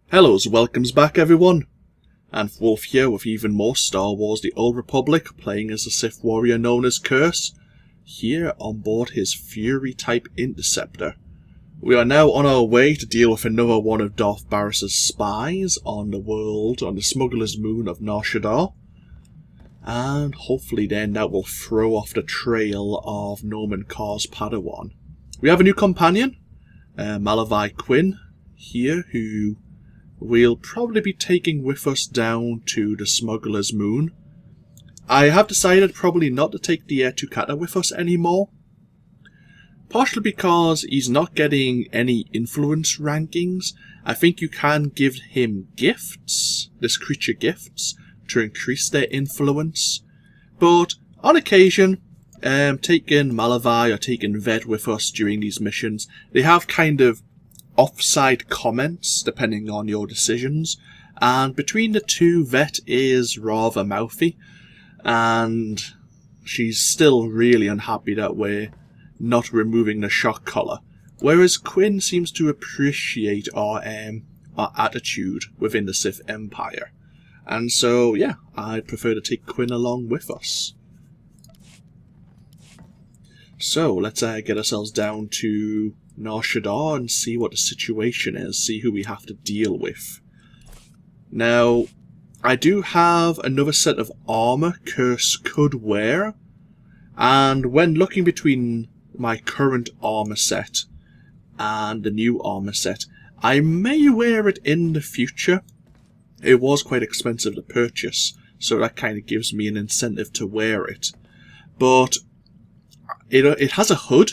Hello, welcomes back everyone. AnthWolf here with even more Star Wars The Old Republic, playing as the Sith warrior known as Curze, here on board his Fury-type interceptor. We are now on our way to deal with another one of Darth Baras' spies on the Smugglers Moon of Nar Shaddaa. And hopefully then that will throw off the trail of Norman Carr's Padawan. We have a new companion, Malavai Quinn, here, who we'll probably be taking with us down to the Smugglers Moon. I have decided probably not to take the Tukata with us anymore. Partially because he's not getting any influence rankings. I think you can give him gifts, this creature gifts, to increase their influence. But on occasion, taking Malavai or taking Ved with us during these missions, they have kind of offside comments depending on your decisions, and between the two, Vet is rather mouthy, and she's still really unhappy that we're not removing the shock collar, whereas Quinn seems to appreciate our attitude within the Sith Empire. And so yeah, I'd prefer to take Quinn along with us. So let's get ourselves down to Nar Shaddaa and see what the situation is, see who we have to deal with. Now, I do have another set of armour Curze could wear, and when looking between my current armour set and the new armour set, I may wear it in the future. It was quite expensive to purchase, so that kind of gives me an incentive to wear it. But it has a hood,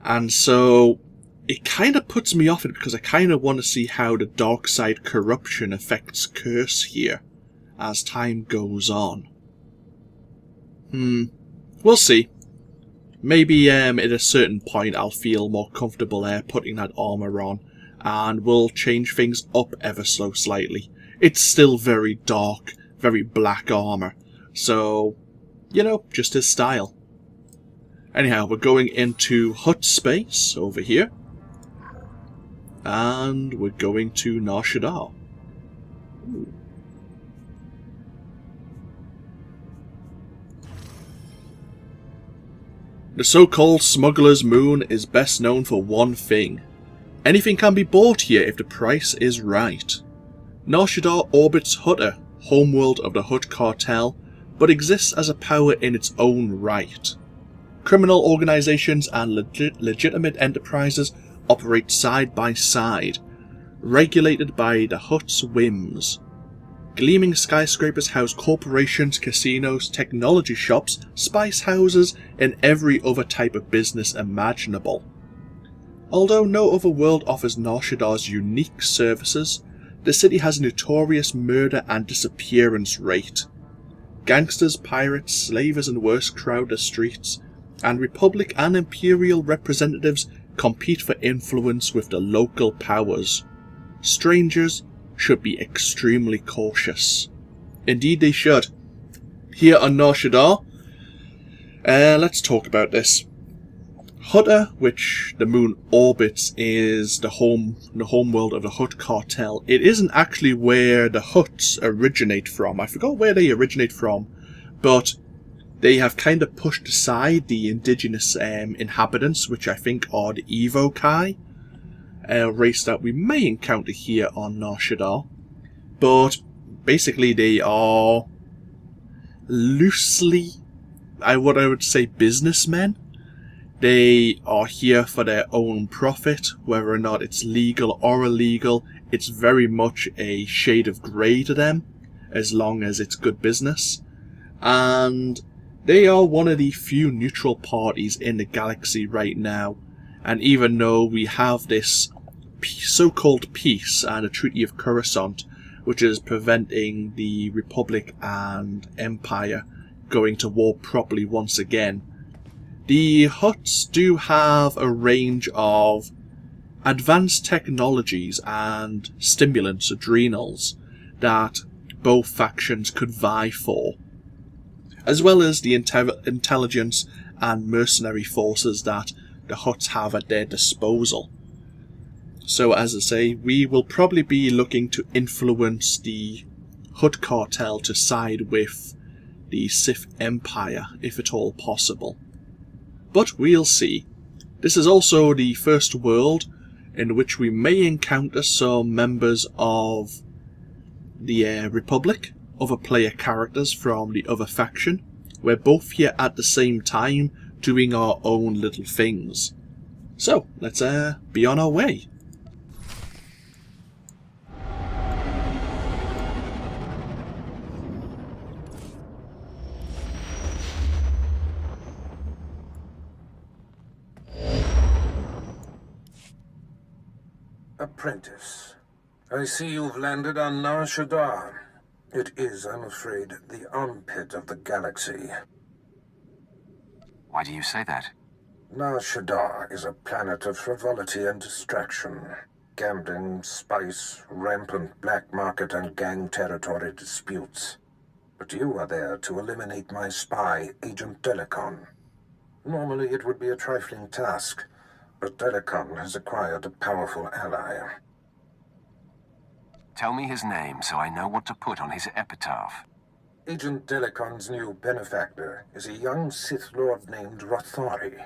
and so it kind of puts me off it because I kind of want to see how the dark side corruption affects Curze here as time goes on. We'll see. Maybe at a certain point I'll feel more comfortable putting that armour on, and we'll change things up ever so slightly. It's still very dark, very black armour, so, you know, just his style. Anyhow, we're going into hut space over here, and we're going to Nar Shaddaa. The so-called Smugglers Moon is best known for one thing. Anything can be bought here if the price is right. Nar Shaddaa orbits Hutta, homeworld of the Hutt cartel, but exists as a power in its own right. Criminal organizations and legitimate enterprises operate side by side, regulated by the Hutt's whims. Gleaming skyscrapers house corporations, casinos, technology shops, spice houses, and every other type of business imaginable. Although no other world offers Nar Shaddaa''s unique services, the city has a notorious murder and disappearance rate. Gangsters, pirates, slavers and worse crowd the streets, and Republic and Imperial representatives compete for influence with the local powers. Strangers should be extremely cautious. Indeed they should. Here on Nar Shaddaa, let's talk about this. Hutta, which the moon orbits, is the homeworld of the Hutt cartel. It isn't actually where the Hutts originate from. I forgot where they originate from, but they have kind of pushed aside the indigenous inhabitants, which I think are the Evokai, a race that we may encounter here on Nar Shaddaa. But basically they are loosely, I would say, businessmen. They are here for their own profit, whether or not it's legal or illegal. It's very much a shade of grey to them, as long as it's good business. And they are one of the few neutral parties in the galaxy right now, and even though we have this so-called peace and a Treaty of Coruscant, which is preventing the Republic and Empire going to war properly once again, the Hutts do have a range of advanced technologies and stimulants, adrenals, that both factions could vie for, as well as the intelligence and mercenary forces that the Hutts have at their disposal. So as I say, we will probably be looking to influence the Hutt cartel to side with the Sith Empire, if at all possible. But we'll see. This is also the first world in which we may encounter some members of the Republic, other player characters from the other faction. We're both here at the same time, doing our own little things. So, let's be on our way. Apprentice, I see you've landed on Nar Shaddaa. It is, I'm afraid, the armpit of the galaxy. Why do you say that? Nar Shaddaa is a planet of frivolity and distraction. Gambling, spice, rampant black market and gang territory disputes. But you are there to eliminate my spy, Agent Delicon. Normally it would be a trifling task, but Delicon has acquired a powerful ally. Tell me his name so I know what to put on his epitaph. Agent Delicon's new benefactor is a young Sith Lord named Rothari,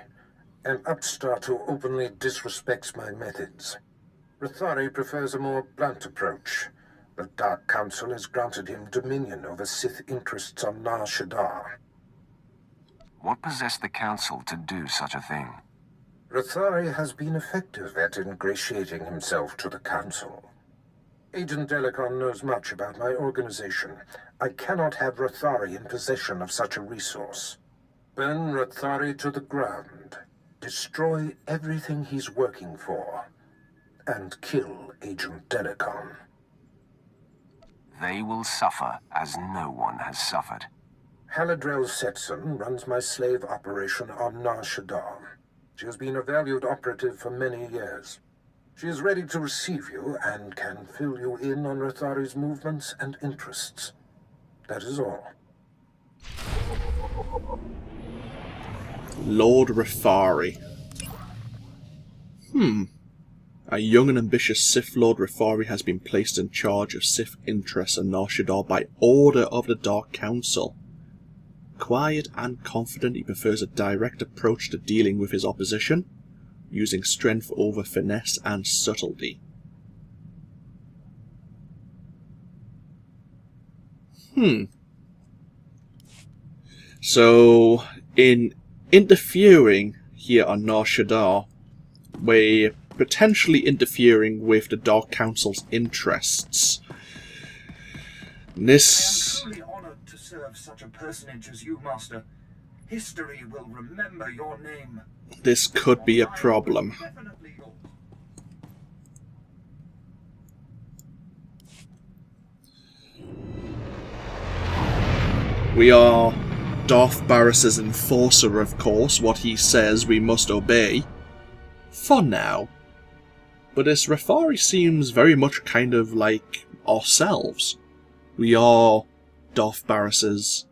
an upstart who openly disrespects my methods. Rothari prefers a more blunt approach. The Dark Council has granted him dominion over Sith Interests on Nar Shaddaa. What possessed the Council to do such a thing? Rothari has been effective at ingratiating himself to the Council. Agent Delicon knows much about my organization. I cannot have Rothari in possession of such a resource. Burn Rothari to the ground. Destroy everything he's working for. And kill Agent Delicon. They will suffer as no one has suffered. Haladrel Setson runs my slave operation on Nar Shaddaa. She has been a valued operative for many years. She is ready to receive you and can fill you in on Rothari's movements and interests. That is all. Lord Rothari. A young and ambitious Sith Lord Rothari has been placed in charge of Sith Interests on Nar Shaddaa by order of the Dark Council. Quiet and confident, he prefers a direct approach to dealing with his opposition, using strength over finesse and subtlety. So, in interfering here on Nar Shaddaa, we're potentially interfering with the Dark Council's interests. This... I am truly honored to serve such a personage as you, Master. History will remember your name. This could be a problem. Definitely yours. We are Darth Baras' enforcer, of course. What he says we must obey. For now. But this Rothari seems very much kind of like ourselves. We are Darth Baras'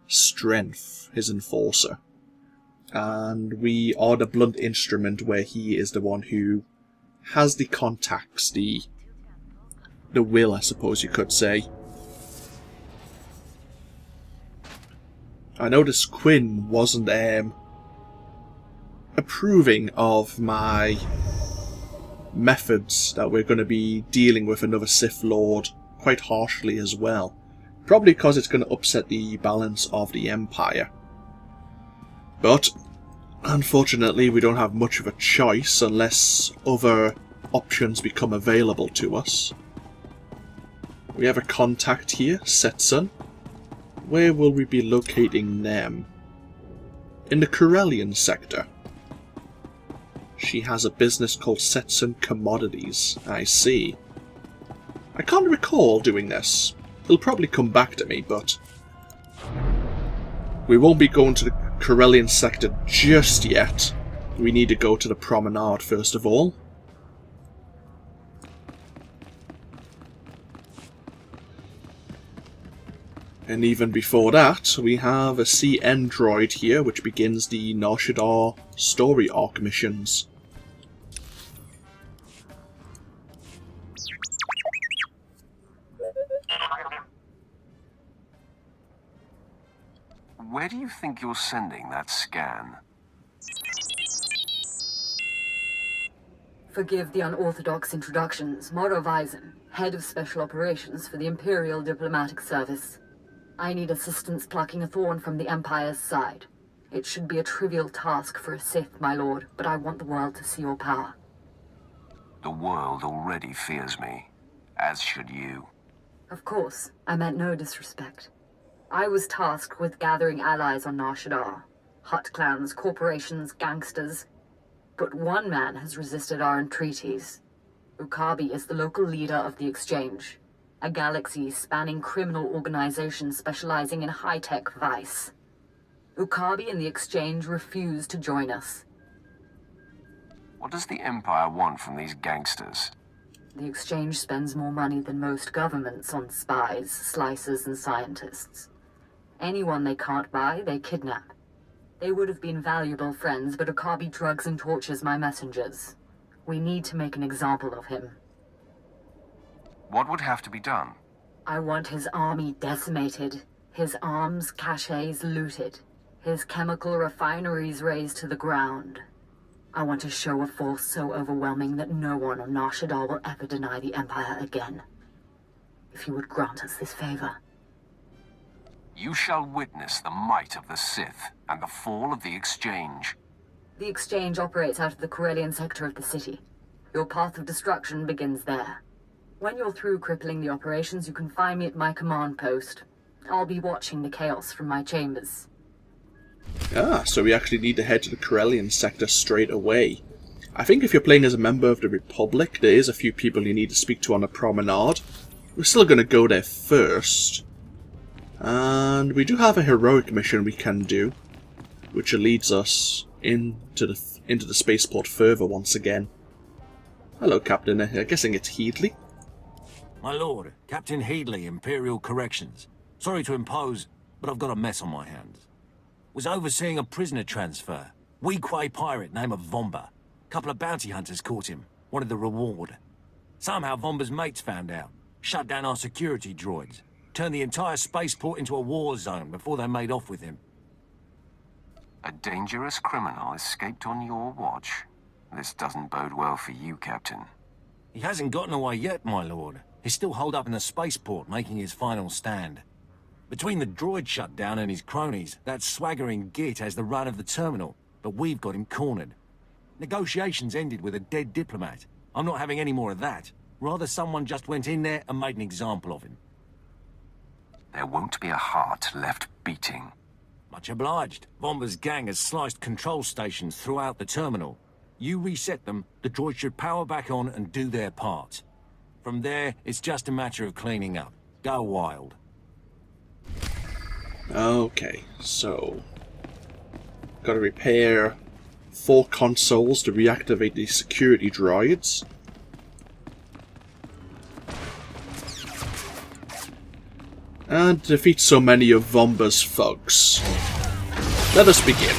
strength, his enforcer. And we are the blunt instrument where he is the one who has the contacts, the will, I suppose you could say. I noticed Quinn wasn't approving of my methods that we're going to be dealing with another Sith Lord quite harshly as well. Probably because it's going to upset the balance of the Empire. But, unfortunately, we don't have much of a choice unless other options become available to us. We have a contact here, Setson. Where will we be locating them? In the Corellian sector. She has a business called Setson Commodities. I see. I can't recall doing this. It'll probably come back to me, but we won't be going to the Corellian sector just yet. We need to go to the Promenade first of all. And even before that, we have a CN droid here, which begins the Nar Shaddaa story arc missions. Where do you think you're sending that scan? Forgive the unorthodox introductions. Moro Visen, head of special operations for the Imperial Diplomatic Service. I need assistance plucking a thorn from the Empire's side. It should be a trivial task for a Sith, my lord, but I want the world to see your power. The world already fears me, as should you. Of course, I meant no disrespect. I was tasked with gathering allies on Nar Shaddaa. Hutt clans, corporations, gangsters. But one man has resisted our entreaties. Ukabi is the local leader of the Exchange, a galaxy-spanning criminal organization specializing in high-tech vice. Ukabi and the Exchange refuse to join us. What does the Empire want from these gangsters? The Exchange spends more money than most governments on spies, slicers, and scientists. Anyone they can't buy, they kidnap. They would have been valuable friends, but Ukabi drugs and tortures my messengers. We need to make an example of him. What would have to be done? I want his army decimated, his arms caches looted, his chemical refineries razed to the ground. I want a show of force so overwhelming that no one on Nar Shaddaa will ever deny the Empire again. If you would grant us this favor. You shall witness the might of the Sith and the fall of the Exchange. The Exchange operates out of the Corellian sector of the city. Your path of destruction begins there. When you're through crippling the operations, you can find me at my command post. I'll be watching the chaos from my chambers. Ah, so we actually need to head to the Corellian sector straight away. I think if you're playing as a member of the Republic, there is a few people you need to speak to on the Promenade. We're still going to go there first. And we do have a heroic mission we can do, which leads us into the spaceport further once again. Hello, Captain. I'm guessing it's Headley. My lord, Captain Headley, Imperial Corrections. Sorry to impose, but I've got a mess on my hands. Was overseeing a prisoner transfer. Weequay pirate named Vomba. Couple of bounty hunters caught him. Wanted the reward. Somehow Vomba's mates found out. Shut down our security droids. Turned the entire spaceport into a war zone before they made off with him. A dangerous criminal escaped on your watch. This doesn't bode well for you, Captain. He hasn't gotten away yet, my lord. He's still holed up in the spaceport, making his final stand. Between the droid shutdown and his cronies, that swaggering git has the run of the terminal, but we've got him cornered. Negotiations ended with a dead diplomat. I'm not having any more of that. Rather someone just went in there and made an example of him. There won't be a heart left beating. Much obliged. Vomba's gang has sliced control stations throughout the terminal. You reset them, the droids should power back on and do their part. From there, it's just a matter of cleaning up. Go wild. Okay, so gotta repair 4 consoles to reactivate the security droids. And defeat so many of Vomba's thugs. Let us begin.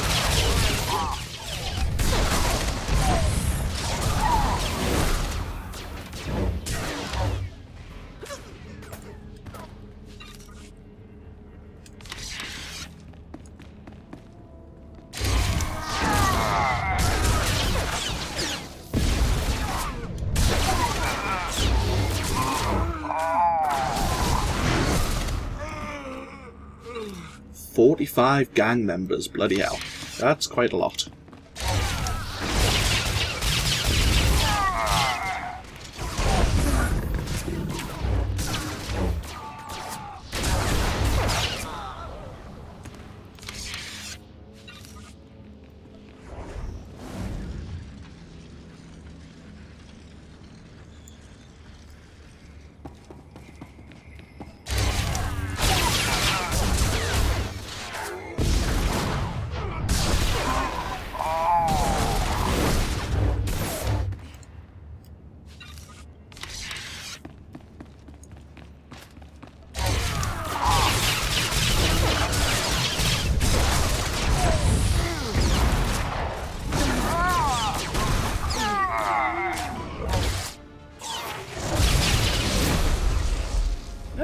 "45 gang members, bloody hell. That's quite a lot.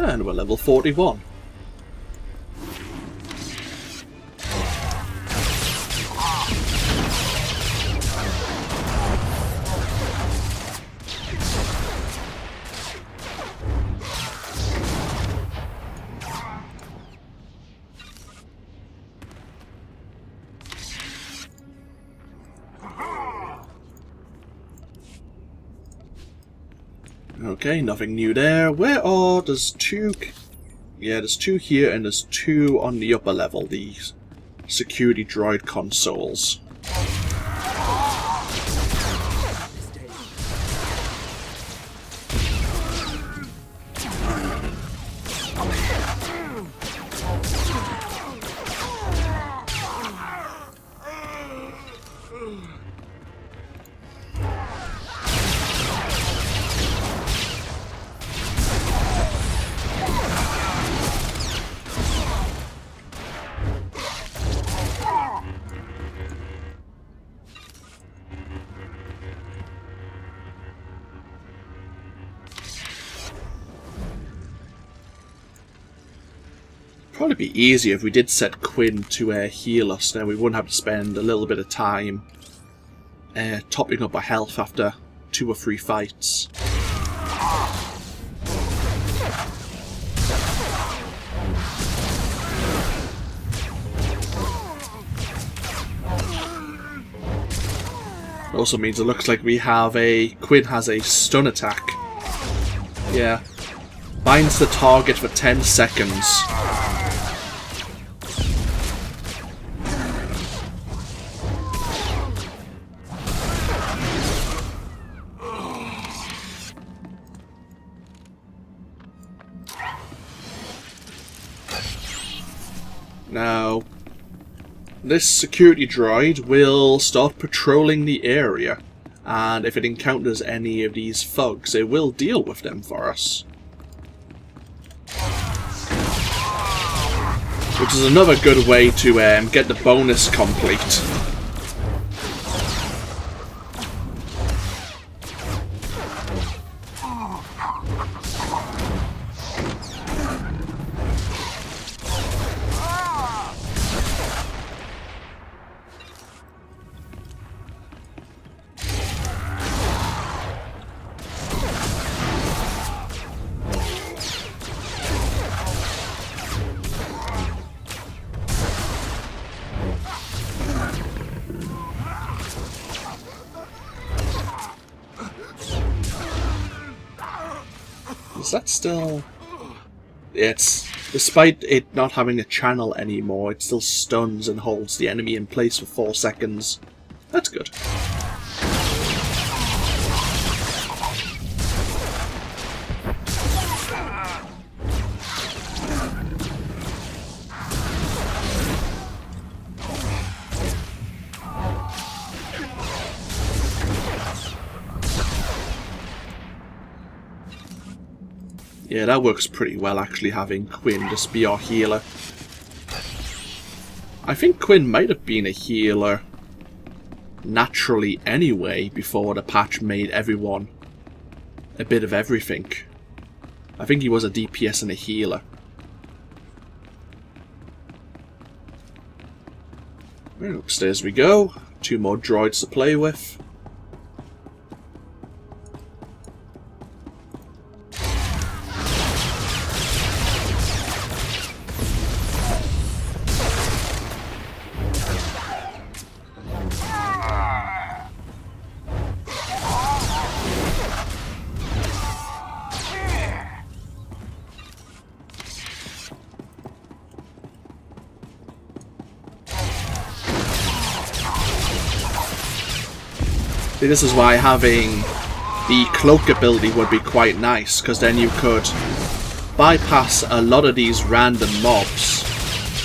And we're level 41. Okay, nothing new there. Where are... there's two... yeah, there's two here and there's two on the upper level, the security droid consoles. Probably be easier if we did set Quinn to heal us, then we wouldn't have to spend a little bit of time topping up our health after 2 or 3 fights. It also means it looks like we have Quinn has a stun attack. Yeah. Binds the target for 10 seconds. Now, this security droid will start patrolling the area, and if it encounters any of these thugs, it will deal with them for us. Which is another good way to get the bonus complete. Is that still... it's... despite it not having a channel anymore, it still stuns and holds the enemy in place for 4 seconds. That's good. Yeah, that works pretty well, actually, having Quinn just be our healer. I think Quinn might have been a healer naturally anyway, before the patch made everyone a bit of everything. I think he was a DPS and a healer. Right, upstairs we go. 2 more droids to play with. See, this is why having the cloak ability would be quite nice, because then you could bypass a lot of these random mobs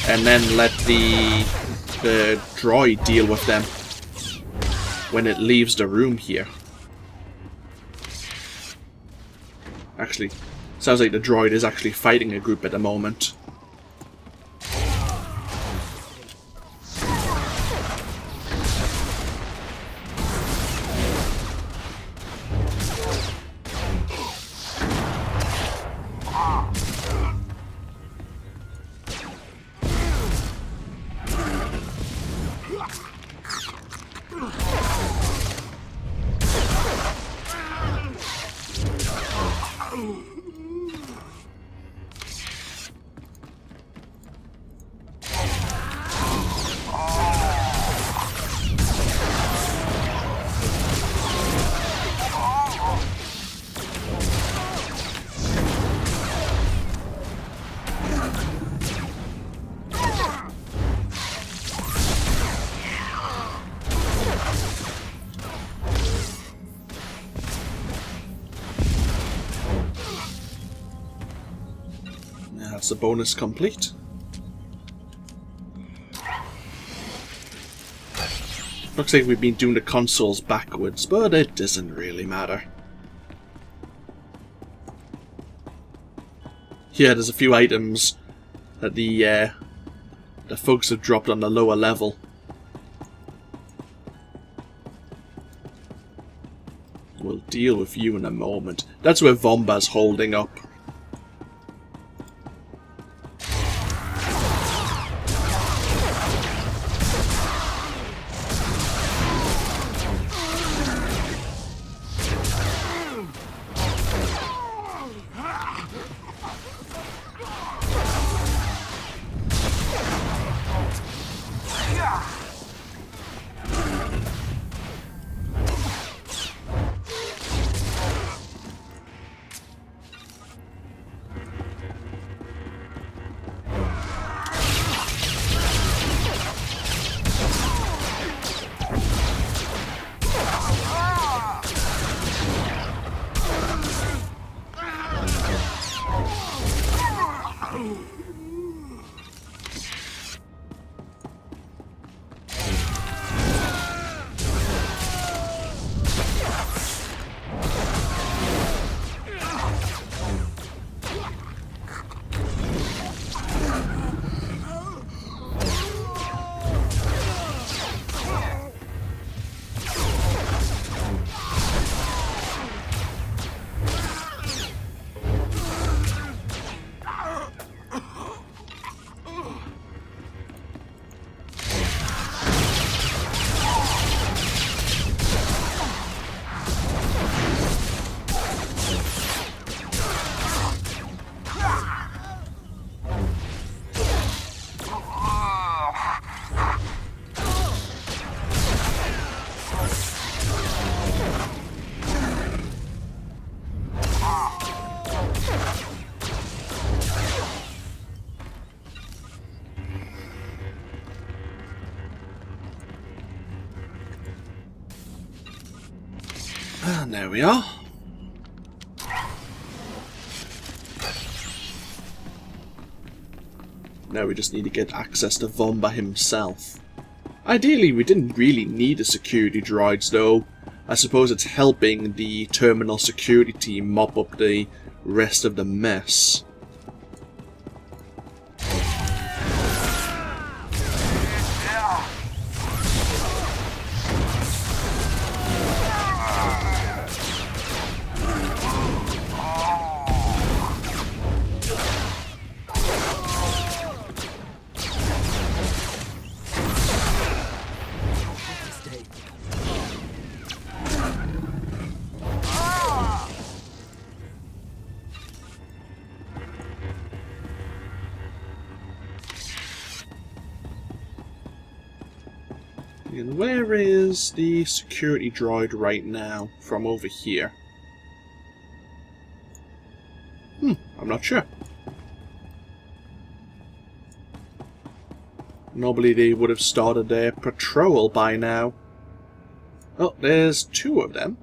and then let the droid deal with them when it leaves the room here. Actually, sounds like the droid is actually fighting a group at the moment. That's the bonus complete. Looks like we've been doing the consoles backwards, but it doesn't really matter. Yeah, there's a few items that the folks have dropped on the lower level. We'll deal with you in a moment. That's where Vomba's holding up. And there we are. Now we just need to get access to Vomba himself. Ideally, we didn't really need the security droids though. I suppose it's helping the terminal security team mop up the rest of the mess. And where is the security droid right now from over here? I'm not sure. Normally they would have started their patrol by now. Oh, there's two of them.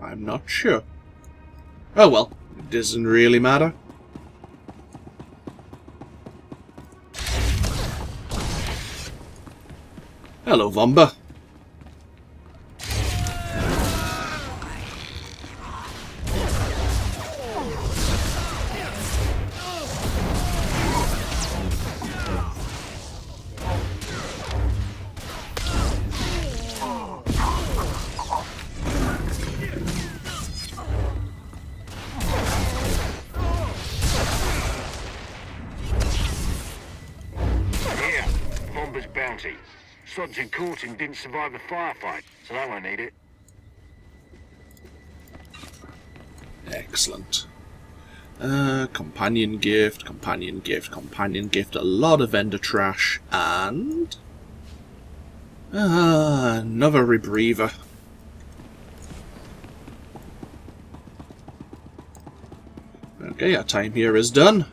I'm not sure. Oh well, it doesn't really matter. Hello, Vomba. bounty. Sods in Courting didn't survive the firefight, so they won't need it. Excellent. Companion gift, companion gift, companion gift, a lot of vendor trash, and... another rebreather. Okay, our time here is done.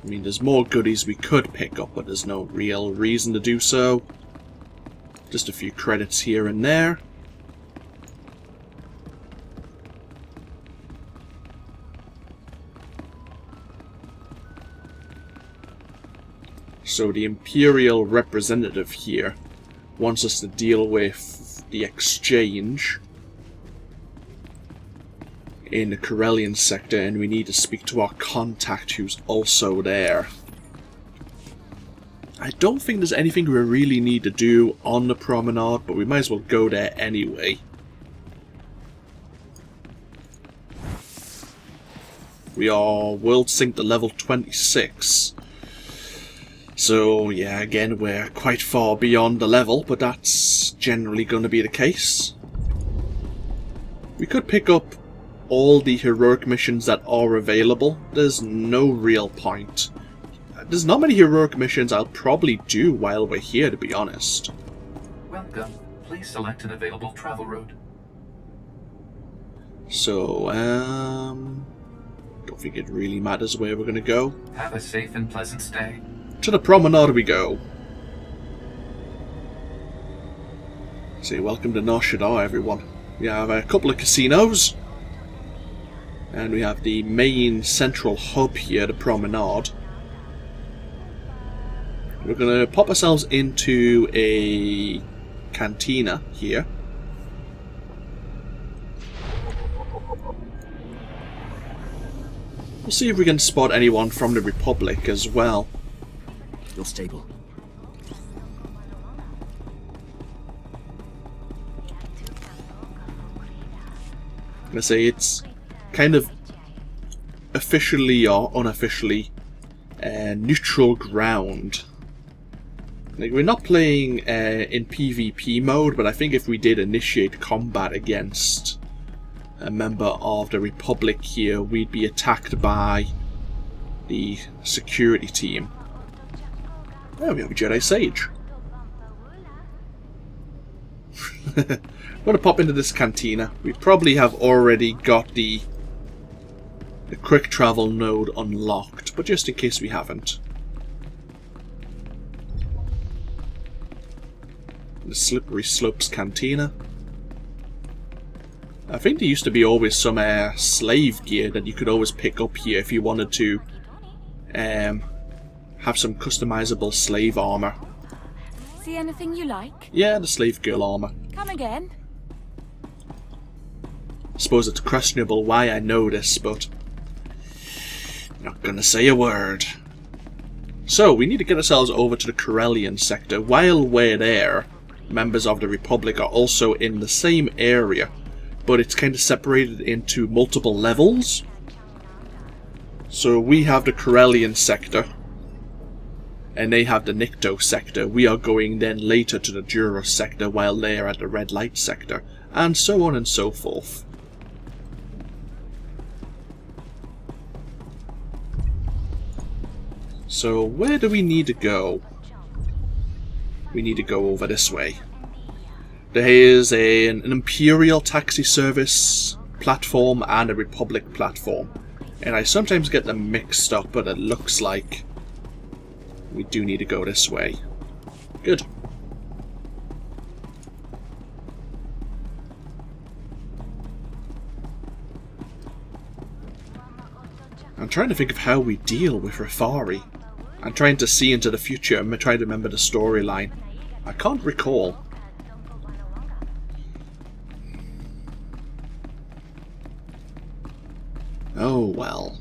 I mean, there's more goodies we could pick up, but there's no real reason to do so. Just a few credits here and there. So the Imperial representative here wants us to deal with the exchange in the Corellian sector, and we need to speak to our contact who's also there. I don't think there's anything we really need to do on the Promenade, but we might as well go there anyway. We are world sync to level 26. So yeah, again, we're quite far beyond the level, but that's generally going to be the case. We could pick up all the heroic missions that are available. There's no real point. There's not many heroic missions I'll probably do while we're here, to be honest. Welcome. Please select an available travel route. So, don't think it really matters where we're going to go. Have a safe and pleasant stay. To the Promenade we go. Say welcome to Nar Shaddaa, everyone. We have a couple of casinos. And we have the main central hub here, the Promenade. We're going to pop ourselves into a cantina here. We'll see if we can spot anyone from the Republic as well. You're stable. I'm going to say it's kind of officially or unofficially neutral ground. Like, we're not playing in PvP mode, but I think if we did initiate combat against a member of the Republic here, we'd be attacked by the security team. Oh, we have a Jedi Sage. I'm going to pop into this cantina. We probably have already got the quick travel node unlocked, but just in case we haven't. The Slippery Slopes Cantina. I think there used to be always some slave gear that you could always pick up here if you wanted to have some customizable slave armor. See anything you like? Yeah, the slave girl armor. Come again? I suppose it's questionable why I know this, but not gonna say a word. So, we need to get ourselves over to the Corellian sector. While we're there, members of the Republic are also in the same area, but it's kind of separated into multiple levels. So we have the Corellian sector, and they have the Nikto sector. We are going then later to the Duros sector while they're at the Red Light sector, and so on and so forth. So where do we need to go? We need to go over this way. There is an Imperial taxi service platform and a Republic platform. And I sometimes get them mixed up, but it looks like we do need to go this way. Good. I'm trying to think of how we deal with Rafari. I'm trying to see into the future. I'm trying to remember the storyline. I can't recall. Oh well.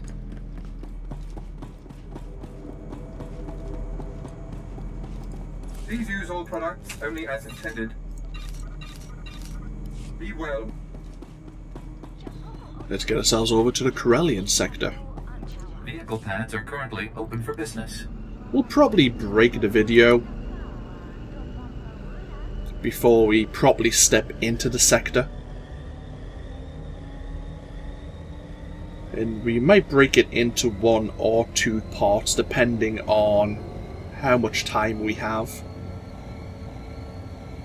Please use all products only as intended. Be well. let's get ourselves over to the Corellian sector. Vehicle pads are currently open for business. We'll probably break the video before we properly step into the sector. And we might break it into 1 or 2 parts depending on how much time we have.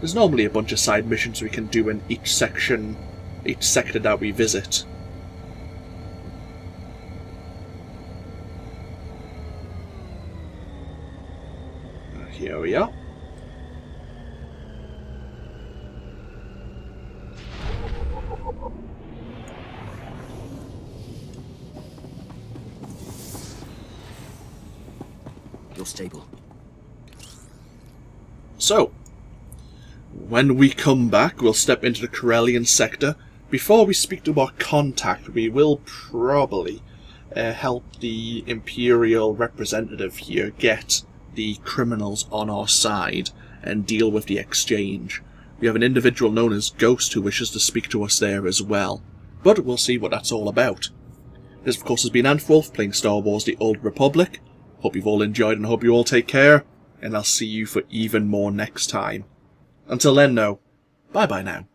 There's normally a bunch of side missions we can do in each section, each sector that we visit. Here we are. You're stable. So, when we come back, we'll step into the Corellian sector. Before we speak to our contact, we will probably help the Imperial representative here get the criminals on our side and deal with the exchange. We have an individual known as Ghost who wishes to speak to us there as well, but we'll see what that's all about. This of course has been AnthWolf playing Star Wars The Old Republic. Hope you've all enjoyed and hope you all take care, and I'll see you for even more next time. Until then though, bye bye now.